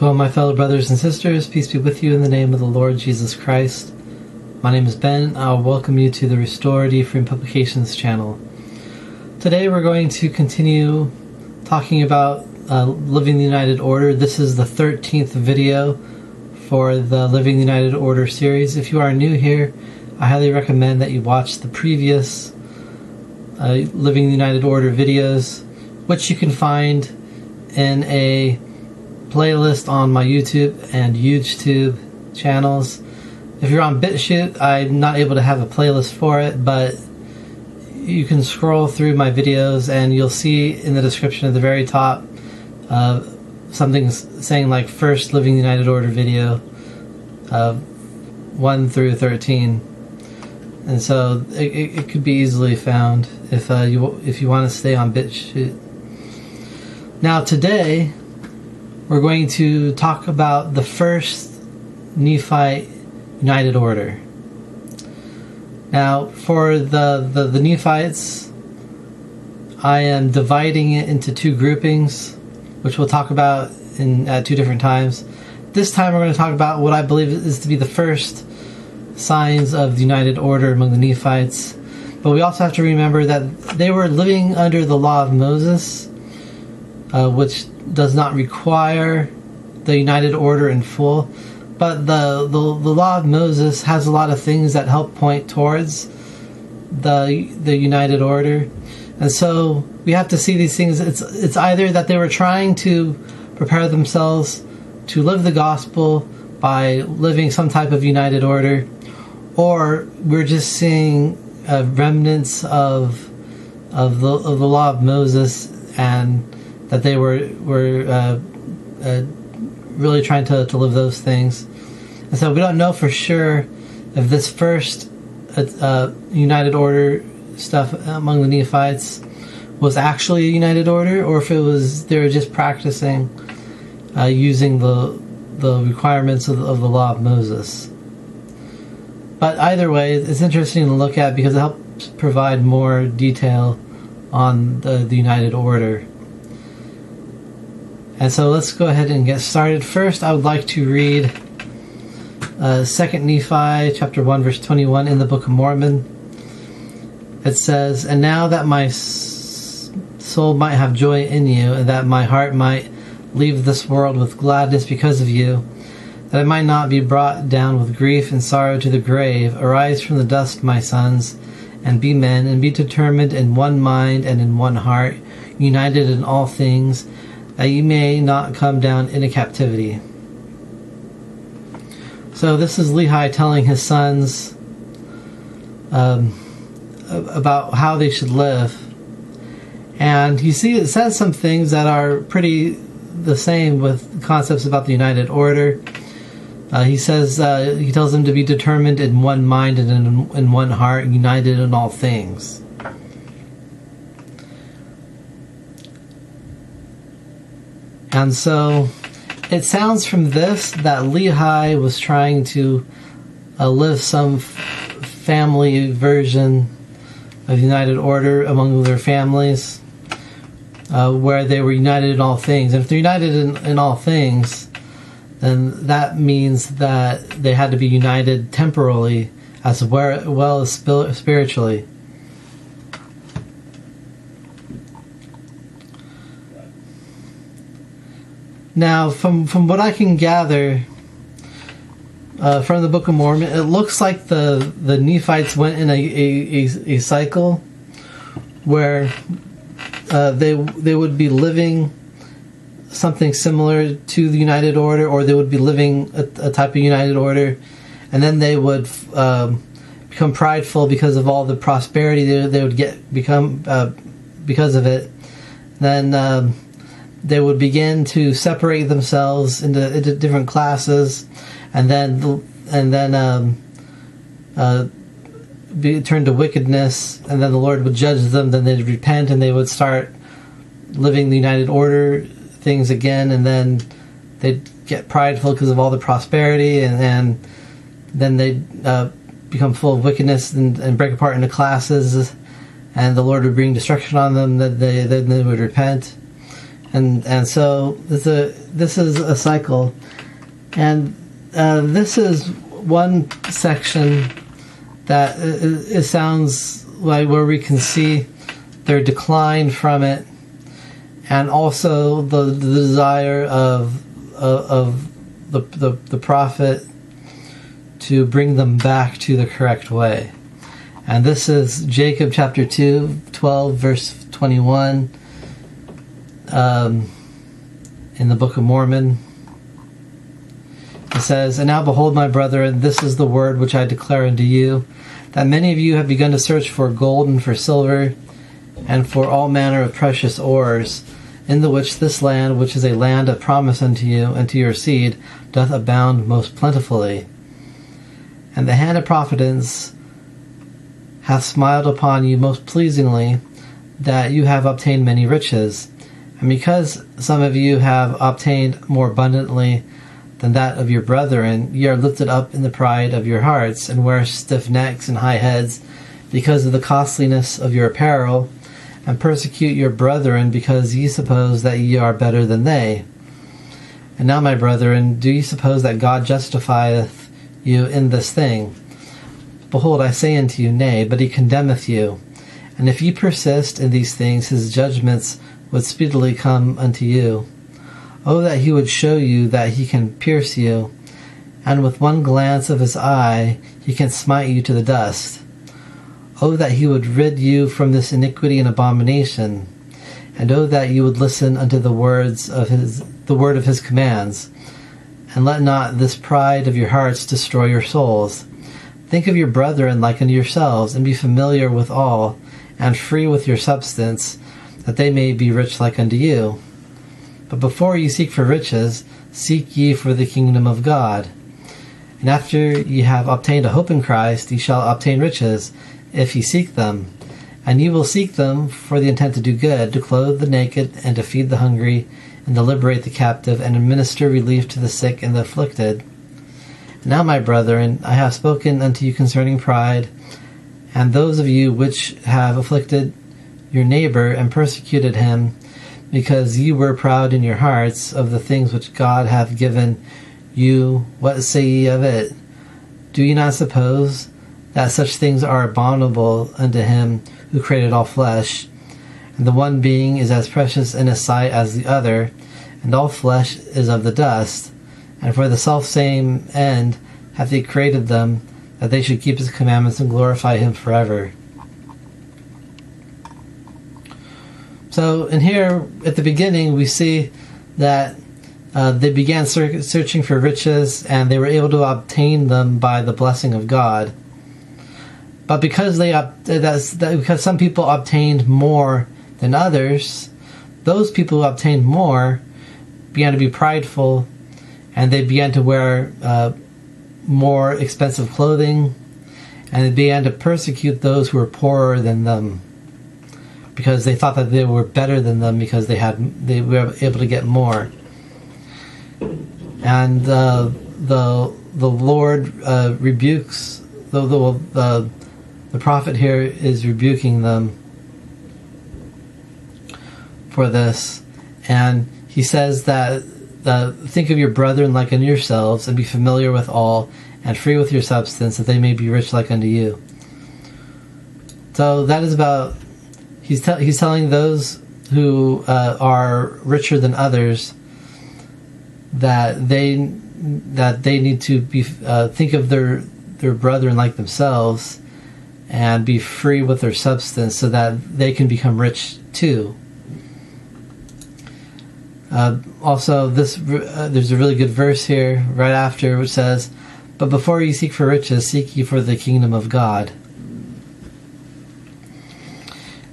Well, my fellow brothers and sisters, peace be with you in the name of the Lord Jesus Christ. My name is Ben. I'll welcome you to the Restored Ephraim Publications channel. Today we're going to continue talking about Living the United Order. This is the 13th video for the Living the United Order series. If you are new here, I highly recommend that you watch the previous Living the United Order videos, which you can find in a playlist on my YouTube and YouTube channels. If you're on BitChute, I'm not able to have a playlist for it, but you can scroll through my videos and you'll see in the description at the very top something saying like first Living the United Order video 1 through 13, and so it could be easily found if you want to stay on BitChute. Now today we're going to talk about the first Nephite United Order. Now, for the Nephites, I am dividing it into two groupings, which we'll talk about at two different times. This time we're going to talk about what I believe is to be the first signs of the United Order among the Nephites. But we also have to remember that they were living under the law of Moses, which does not require the United Order in full, but the law of Moses has a lot of things that help point towards the United Order. And so we have to see these things. It's either that they were trying to prepare themselves to live the gospel by living some type of United Order, or we're just seeing remnants of the law of Moses, and that they were really trying to live those things. And so we don't know for sure if this first United Order stuff among the Nephites was actually a United Order, or if they were just practicing using the requirements of the law of Moses. But either way, it's interesting to look at because it helps provide more detail on the United Order. And so let's go ahead and get started. First, I would like to read 2 Nephi chapter 1 verse 21 in the Book of Mormon. It says, "And now that my soul might have joy in you, and that my heart might leave this world with gladness because of you, that I might not be brought down with grief and sorrow to the grave, arise from the dust, my sons, and be men, and be determined in one mind and in one heart, united in all things, that ye may not come down into captivity." So this is Lehi telling his sons about how they should live. And you see it says some things that are pretty the same with concepts about the United Order. He says, he tells them to be determined in one mind and in one heart, united in all things. And so it sounds from this that Lehi was trying to live some family version of United Order among their families, where they were united in all things. And if they're united in all things, then that means that they had to be united temporally as well as spiritually. Now, from what I can gather from the Book of Mormon, it looks like the Nephites went in a cycle where they would be living something similar to the United Order, or they would be living a type of United Order, and then they would become prideful because of all the prosperity they would become because of it. Then they would begin to separate themselves into different classes, and then be turned to wickedness, and then the Lord would judge them. Then they'd repent, and they would start living the United Order things again, and then they'd get prideful because of all the prosperity, and then they'd become full of wickedness and break apart into classes, and the Lord would bring destruction on them. That they would repent. And so this is a cycle, and this is one section that it sounds like where we can see their decline from it, and also the desire of the prophet to bring them back to the correct way. And this is Jacob chapter 2, 12, verse 21, in the Book of Mormon. It says, "And now behold, my brethren, this is the word which I declare unto you, that many of you have begun to search for gold and for silver, and for all manner of precious ores, in the which this land, which is a land of promise unto you and to your seed, doth abound most plentifully. And the hand of providence hath smiled upon you most pleasingly, that you have obtained many riches. And because some of you have obtained more abundantly than that of your brethren, ye are lifted up in the pride of your hearts, and wear stiff necks and high heads, because of the costliness of your apparel, and persecute your brethren, because ye suppose that ye are better than they. And now, my brethren, do ye suppose that God justifieth you in this thing? Behold, I say unto you, nay, but he condemneth you. And if ye persist in these things, his judgments would speedily come unto you. Oh, that he would show you that he can pierce you, and with one glance of his eye he can smite you to the dust. Oh, that he would rid you from this iniquity and abomination, and oh, that you would listen unto the word of his commands, and let not this pride of your hearts destroy your souls. Think of your brethren like unto yourselves, and be familiar with all, and free with your substance, that they may be rich like unto you. But before ye seek for riches, seek ye for the kingdom of God. And after ye have obtained a hope in Christ, ye shall obtain riches, if ye seek them. And ye will seek them for the intent to do good, to clothe the naked, and to feed the hungry, and to liberate the captive, and administer relief to the sick and the afflicted. Now, my brethren, I have spoken unto you concerning pride, and those of you which have afflicted your neighbor and persecuted him, because ye were proud in your hearts of the things which God hath given you. What say ye of it? Do ye not suppose that such things are abominable unto him who created all flesh? And the one being is as precious in his sight as the other, and all flesh is of the dust. And for the selfsame end hath he created them, that they should keep his commandments and glorify him forever." So in here, at the beginning, we see that they began searching for riches, and they were able to obtain them by the blessing of God. But because because some people obtained more than others, those people who obtained more began to be prideful, and they began to wear more expensive clothing, and they began to persecute those who were poorer than them, because they thought that they were better than them because they were able to get more. And the Lord rebukes the prophet here is rebuking them for this, and he says that think of your brethren like unto yourselves, and be familiar with all, and free with your substance, that they may be rich like unto you. So that is about. He's telling those who are richer than others that they need to be think of their brethren like themselves, and be free with their substance, so that they can become rich too. Also, there's a really good verse here right after, which says, "But before you seek for riches, seek ye for the kingdom of God."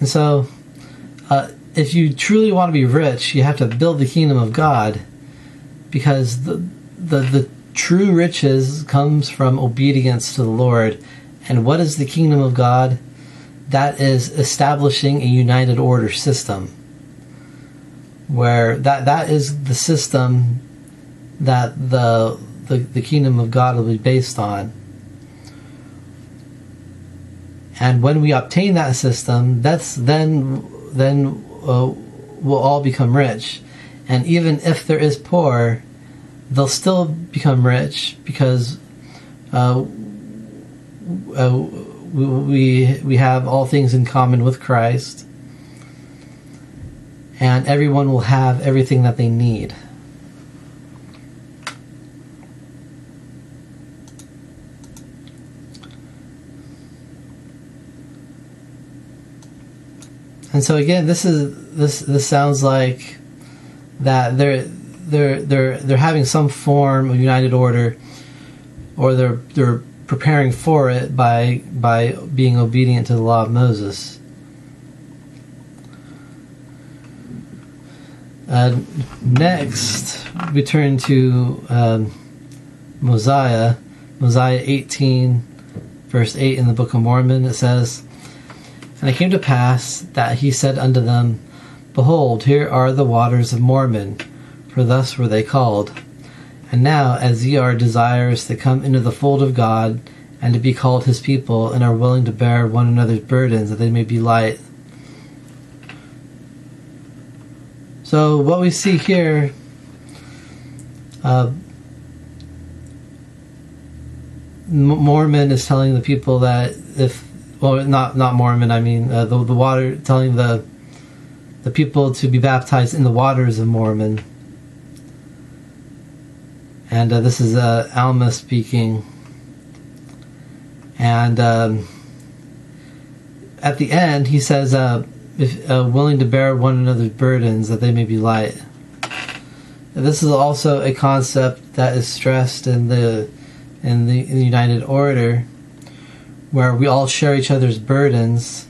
And so, if you truly want to be rich, you have to build the kingdom of God, because the true riches comes from obedience to the Lord. And what is the kingdom of God? That is establishing a united order system, where that is the system that the kingdom of God will be based on. And when we obtain that system, then we'll all become rich. And even if there is poor, they'll still become rich because we have all things in common with Christ, and everyone will have everything that they need. And so again, this sounds like that they're having some form of united order, or they're preparing for it by being obedient to the law of Moses. Next, we turn to Mosiah 18, verse 8 in the Book of Mormon. It says, "And it came to pass that he said unto them, Behold, here are the waters of Mormon, for thus were they called. And now, as ye are desirous to come into the fold of God, and to be called his people, and are willing to bear one another's burdens, that they may be light." So what we see here, Mormon is telling the people that not Mormon, I mean the water, telling the people to be baptized in the waters of Mormon. And this is Alma speaking. And at the end, he says, if willing to bear one another's burdens, that they may be light. This is also a concept that is stressed in the United Order, where we all share each other's burdens,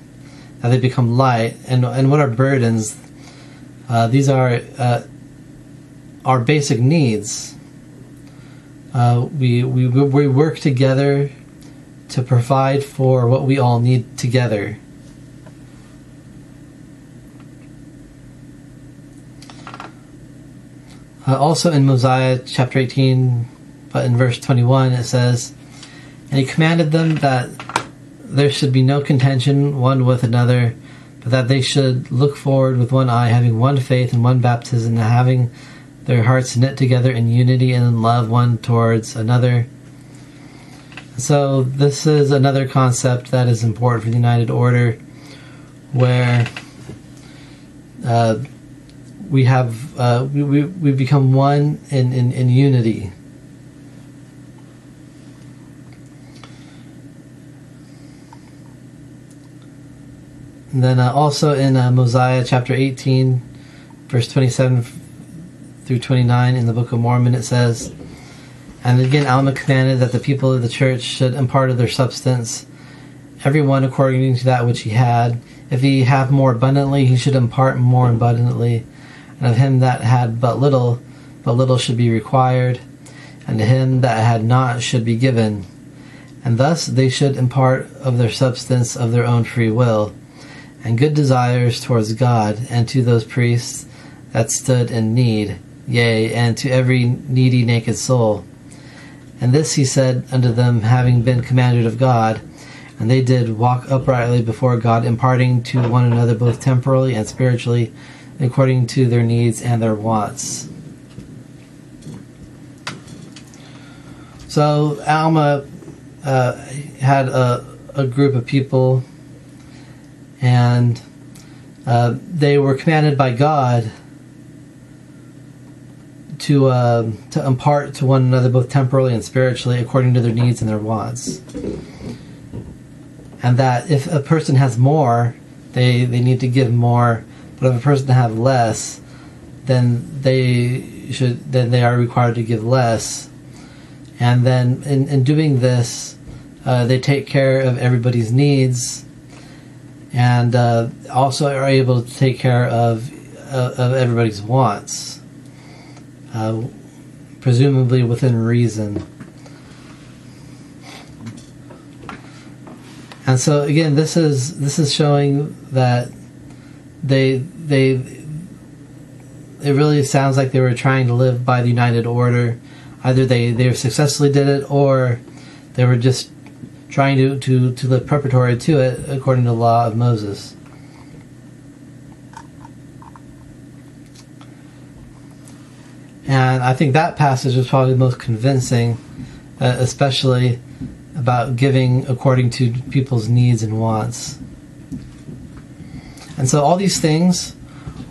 that they become light. And what are burdens? These are our basic needs. We work together to provide for what we all need together. Also in Mosiah chapter 18, but in verse 21, it says, "And he commanded them that there should be no contention one with another, but that they should look forward with one eye, having one faith and one baptism, and having their hearts knit together in unity and in love one towards another." So this is another concept that is important for the United Order, where we have we become one in unity. And then also in Mosiah chapter 18, verse 27 through 29 in the Book of Mormon, it says, "And again Alma commanded that the people of the church should impart of their substance, every one according to that which he had. If he have more abundantly, he should impart more abundantly. And of him that had but little should be required, and to him that had not should be given. And thus they should impart of their substance of their own free will, and good desires towards God, and to those priests that stood in need, yea, and to every needy naked soul. And this he said unto them, having been commanded of God, and they did walk uprightly before God, imparting to one another both temporally and spiritually, according to their needs and their wants." So Alma had a group of people, and they were commanded by God to impart to one another both temporally and spiritually according to their needs and their wants. And that if a person has more, they need to give more. But if a person has less, then they are required to give less. And then in doing this, they take care of everybody's needs, and also are able to take care of everybody's wants, presumably within reason. And so again, this is showing that it really sounds like they were trying to live by the United Order. Either they successfully did it, or they were just trying to live preparatory to it according to the law of Moses. And I think that passage was probably the most convincing, especially about giving according to people's needs and wants. And so all these things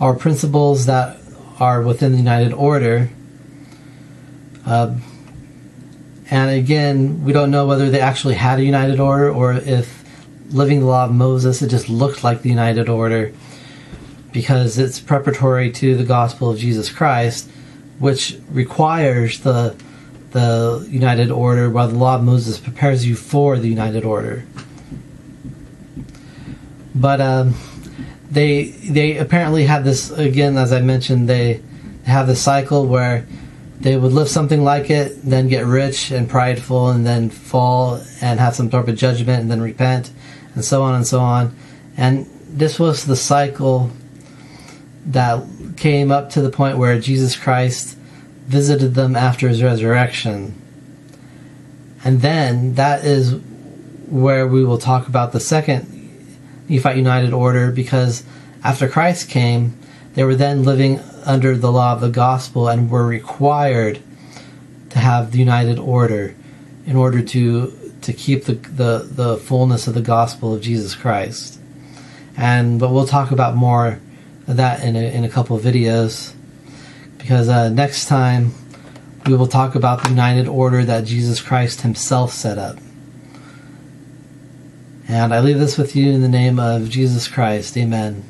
are principles that are within the United Order. And again, we don't know whether they actually had a United Order or if living the law of Moses, it just looked like the United Order, because it's preparatory to the gospel of Jesus Christ, which requires the United Order, while the law of Moses prepares you for the United Order. But they apparently had this, again, as I mentioned, they have this cycle where they would live something like it, then get rich and prideful, and then fall and have some sort of judgment, and then repent, and so on and so on. And this was the cycle that came up to the point where Jesus Christ visited them after his resurrection. And then that is where we will talk about the second Nephite United Order, because after Christ came, they were then living under the law of the gospel and were required to have the United Order in order to keep the fullness of the gospel of Jesus Christ. But we'll talk about more of that in a couple of videos, because next time we will talk about the United Order that Jesus Christ himself set up. And I leave this with you in the name of Jesus Christ. Amen.